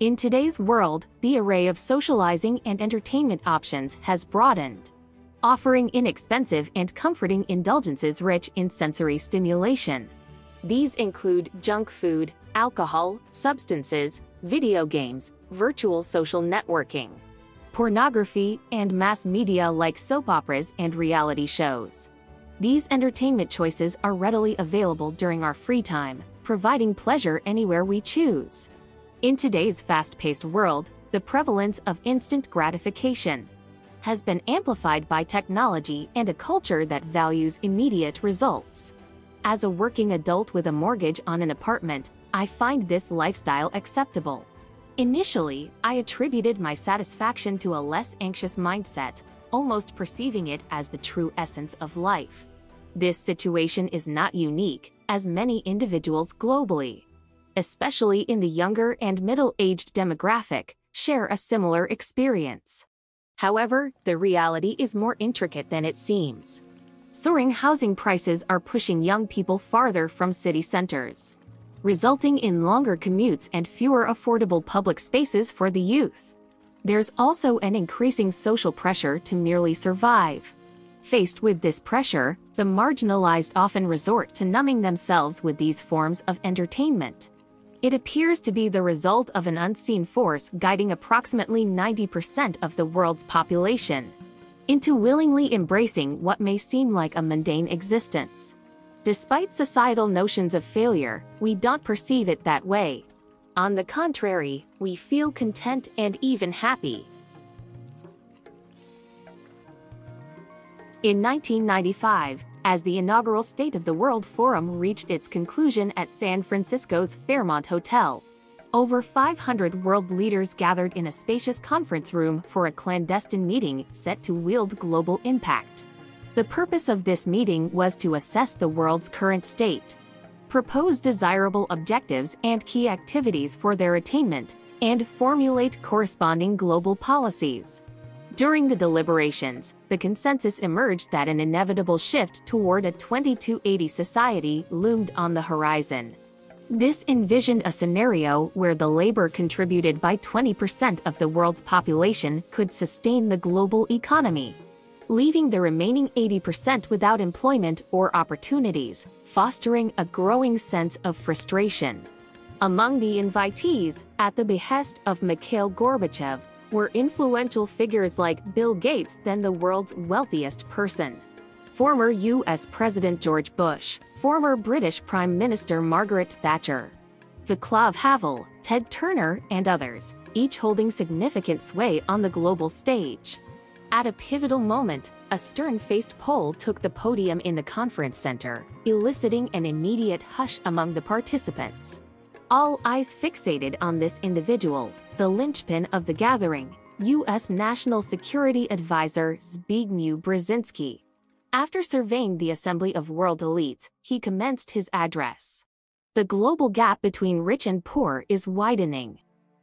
In today's world, the array of socializing and entertainment options has broadened, offering inexpensive and comforting indulgences rich in sensory stimulation. These include junk food, alcohol, substances, video games, virtual social networking, pornography, and mass media like soap operas and reality shows. These entertainment choices are readily available during our free time, providing pleasure anywhere we choose. In today's fast-paced world, the prevalence of instant gratification has been amplified by technology and a culture that values immediate results. As a working adult with a mortgage on an apartment, I find this lifestyle acceptable. Initially, I attributed my satisfaction to a less anxious mindset, almost perceiving it as the true essence of life. This situation is not unique, as many individuals globally, especially in the younger and middle-aged demographic, share a similar experience. However, the reality is more intricate than it seems. Soaring housing prices are pushing young people farther from city centers, resulting in longer commutes and fewer affordable public spaces for the youth. There's also an increasing social pressure to merely survive. Faced with this pressure, the marginalized often resort to numbing themselves with these forms of entertainment. It appears to be the result of an unseen force guiding approximately 90% of the world's population into willingly embracing what may seem like a mundane existence. Despite societal notions of failure, we don't perceive it that way. On the contrary, we feel content and even happy. In 1995, as the inaugural State of the World Forum reached its conclusion at San Francisco's Fairmont Hotel, over 500 world leaders gathered in a spacious conference room for a clandestine meeting set to wield global impact. The purpose of this meeting was to assess the world's current state, propose desirable objectives and key activities for their attainment, and formulate corresponding global policies. During the deliberations, the consensus emerged that an inevitable shift toward a 2280 society loomed on the horizon. This envisioned a scenario where the labor contributed by 20% of the world's population could sustain the global economy, leaving the remaining 80% without employment or opportunities, fostering a growing sense of frustration. Among the invitees, at the behest of Mikhail Gorbachev, were influential figures like Bill Gates, then the world's wealthiest person, former U.S. President George Bush, former British Prime Minister Margaret Thatcher, Václav Havel, Ted Turner, and others, each holding significant sway on the global stage. At a pivotal moment, a stern-faced Pole took the podium in the conference center, eliciting an immediate hush among the participants. All eyes fixated on this individual, the linchpin of the gathering, U.S. National Security Advisor Zbigniew Brzezinski. After surveying the assembly of world elites, he commenced his address. The global gap between rich and poor is widening.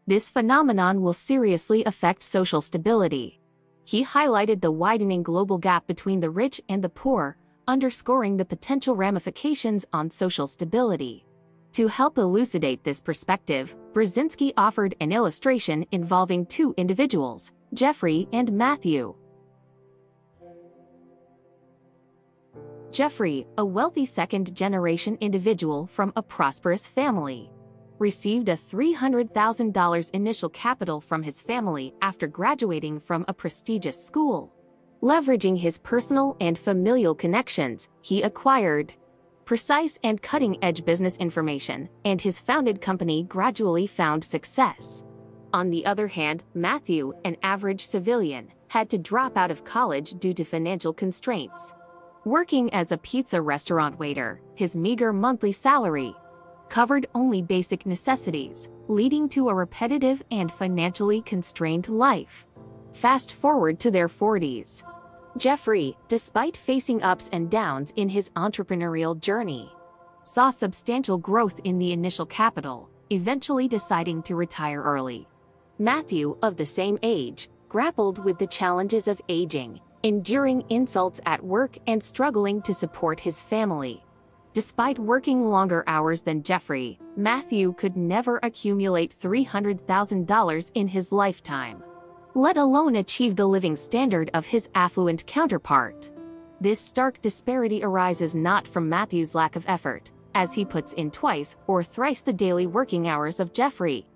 This phenomenon will seriously affect social stability. He highlighted the widening global gap between the rich and the poor, underscoring the potential ramifications on social stability. To help elucidate this perspective, Brzezinski offered an illustration involving two individuals, Jeffrey and Matthew. Jeffrey, a wealthy second-generation individual from a prosperous family, received a $300,000 initial capital from his family after graduating from a prestigious school. Leveraging his personal and familial connections, he acquired precise and cutting-edge business information, and his founded company gradually found success. On the other hand, Matthew, an average civilian, had to drop out of college due to financial constraints. Working as a pizza restaurant waiter, his meager monthly salary covered only basic necessities, leading to a repetitive and financially constrained life. Fast forward to their 40s. Jeffrey, despite facing ups and downs in his entrepreneurial journey, saw substantial growth in the initial capital, eventually deciding to retire early. Matthew, of the same age, grappled with the challenges of aging, enduring insults at work and struggling to support his family. Despite working longer hours than Jeffrey, Matthew could never accumulate $300,000 in his lifetime, let alone achieve the living standard of his affluent counterpart. This stark disparity arises not from Matthew's lack of effort, as he puts in twice or thrice the daily working hours of Jeffrey.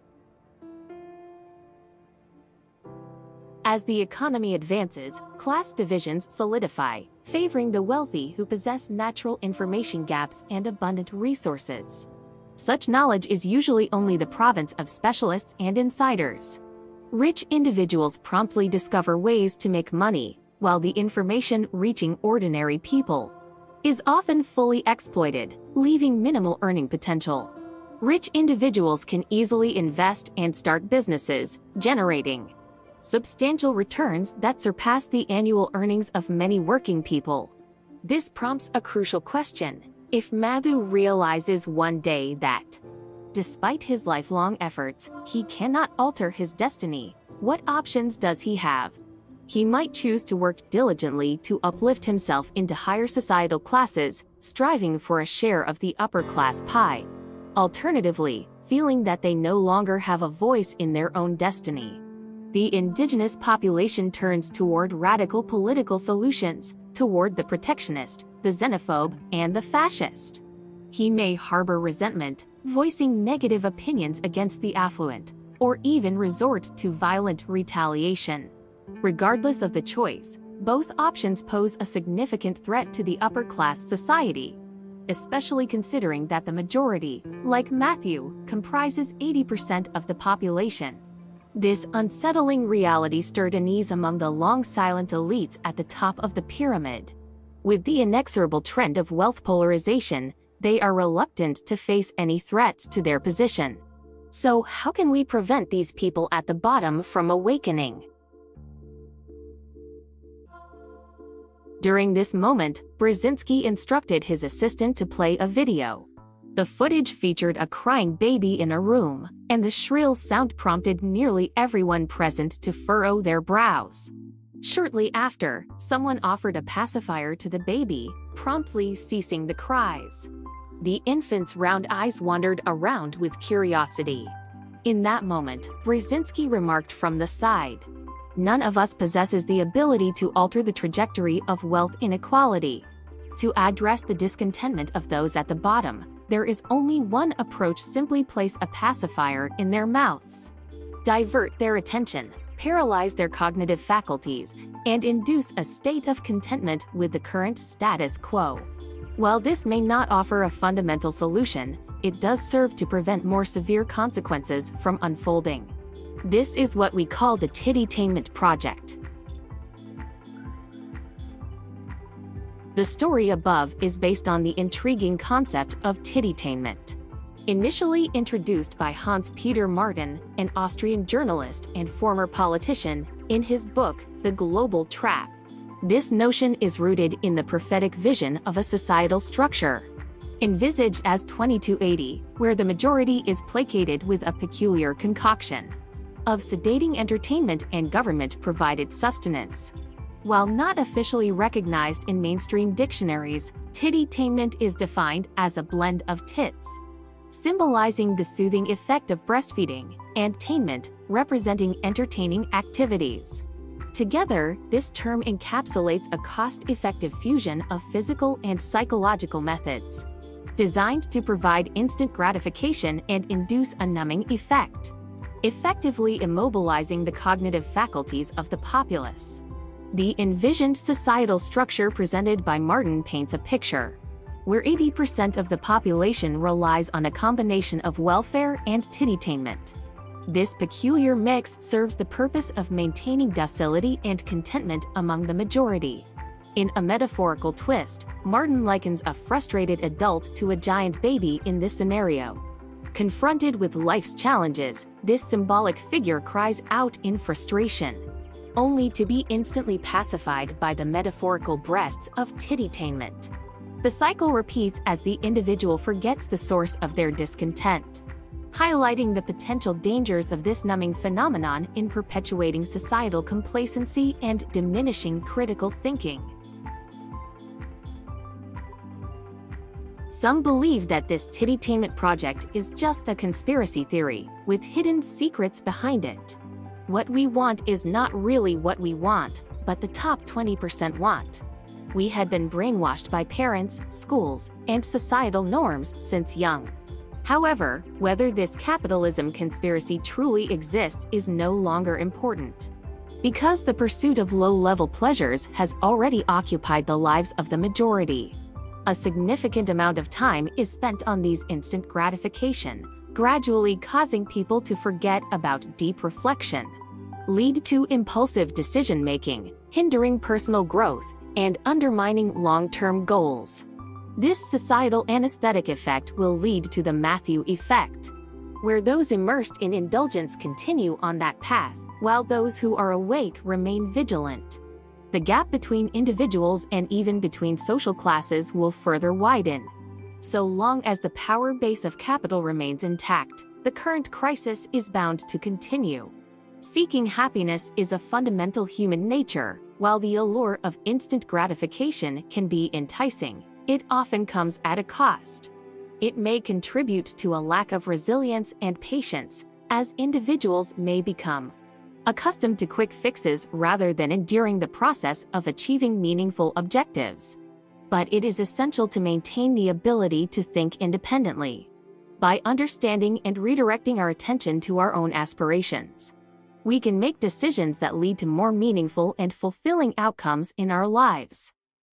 As the economy advances, class divisions solidify, favoring the wealthy who possess natural information gaps and abundant resources. Such knowledge is usually only the province of specialists and insiders. Rich individuals promptly discover ways to make money, while the information reaching ordinary people is often fully exploited, leaving minimal earning potential. Rich individuals can easily invest and start businesses, generating substantial returns that surpass the annual earnings of many working people. This prompts a crucial question. If Matthew realizes one day that, despite his lifelong efforts, he cannot alter his destiny, what options does he have? He might choose to work diligently to uplift himself into higher societal classes, striving for a share of the upper-class pie. Alternatively, feeling that they no longer have a voice in their own destiny, the indigenous population turns toward radical political solutions, toward the protectionist, the xenophobe, and the fascist. He may harbor resentment, voicing negative opinions against the affluent, or even resort to violent retaliation. Regardless of the choice, both options pose a significant threat to the upper-class society, especially considering that the majority, like Matthew, comprises 80% of the population. This unsettling reality stirred unease among the long-silent elites at the top of the pyramid. With the inexorable trend of wealth polarization, they are reluctant to face any threats to their position. So how can we prevent these people at the bottom from awakening? During this moment, Brzezinski instructed his assistant to play a video. The footage featured a crying baby in a room, and the shrill sound prompted nearly everyone present to furrow their brows. Shortly after, someone offered a pacifier to the baby, promptly ceasing the cries. The infant's round eyes wandered around with curiosity. In that moment, Brzezinski remarked from the side, "None of us possesses the ability to alter the trajectory of wealth inequality. To address the discontentment of those at the bottom, there is only one approach: simply place a pacifier in their mouths. Divert their attention, paralyze their cognitive faculties, and induce a state of contentment with the current status quo." While this may not offer a fundamental solution, it does serve to prevent more severe consequences from unfolding. This is what we call the Tittytainment project. The story above is based on the intriguing concept of Tittytainment. Initially introduced by Hans-Peter Martin, an Austrian journalist and former politician, in his book, The Global Trap. This notion is rooted in the prophetic vision of a societal structure, envisaged as 2280, where the majority is placated with a peculiar concoction of sedating entertainment and government-provided sustenance. While not officially recognized in mainstream dictionaries, Tittytainment is defined as a blend of tits, symbolizing the soothing effect of breastfeeding, and tainment, representing entertaining activities. Together, this term encapsulates a cost-effective fusion of physical and psychological methods, designed to provide instant gratification and induce a numbing effect, effectively immobilizing the cognitive faculties of the populace. The envisioned societal structure presented by Martin paints a picture where 80% of the population relies on a combination of welfare and tittytainment. This peculiar mix serves the purpose of maintaining docility and contentment among the majority. In a metaphorical twist, Martin likens a frustrated adult to a giant baby in this scenario. Confronted with life's challenges, this symbolic figure cries out in frustration, only to be instantly pacified by the metaphorical breasts of tittytainment. The cycle repeats as the individual forgets the source of their discontent, highlighting the potential dangers of this numbing phenomenon in perpetuating societal complacency and diminishing critical thinking. Some believe that this Tittytainment project is just a conspiracy theory, with hidden secrets behind it. What we want is not really what we want, but the top 20% want. We had been brainwashed by parents, schools, and societal norms since young. However, whether this capitalism conspiracy truly exists is no longer important. Because the pursuit of low-level pleasures has already occupied the lives of the majority. A significant amount of time is spent on these instant gratification, gradually causing people to forget about deep reflection, lead to impulsive decision-making, hindering personal growth, and undermining long-term goals. This societal anesthetic effect will lead to the Matthew effect, where those immersed in indulgence continue on that path, while those who are awake remain vigilant. The gap between individuals and even between social classes will further widen. So long as the power base of capital remains intact, the current crisis is bound to continue. Seeking happiness is a fundamental human nature. While the allure of instant gratification can be enticing, it often comes at a cost. It may contribute to a lack of resilience and patience, as individuals may become accustomed to quick fixes rather than enduring the process of achieving meaningful objectives. But it is essential to maintain the ability to think independently. By understanding and redirecting our attention to our own aspirations, we can make decisions that lead to more meaningful and fulfilling outcomes in our lives.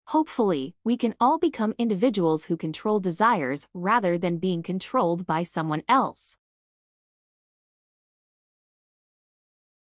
Hopefully, we can all become individuals who control desires rather than being controlled by someone else.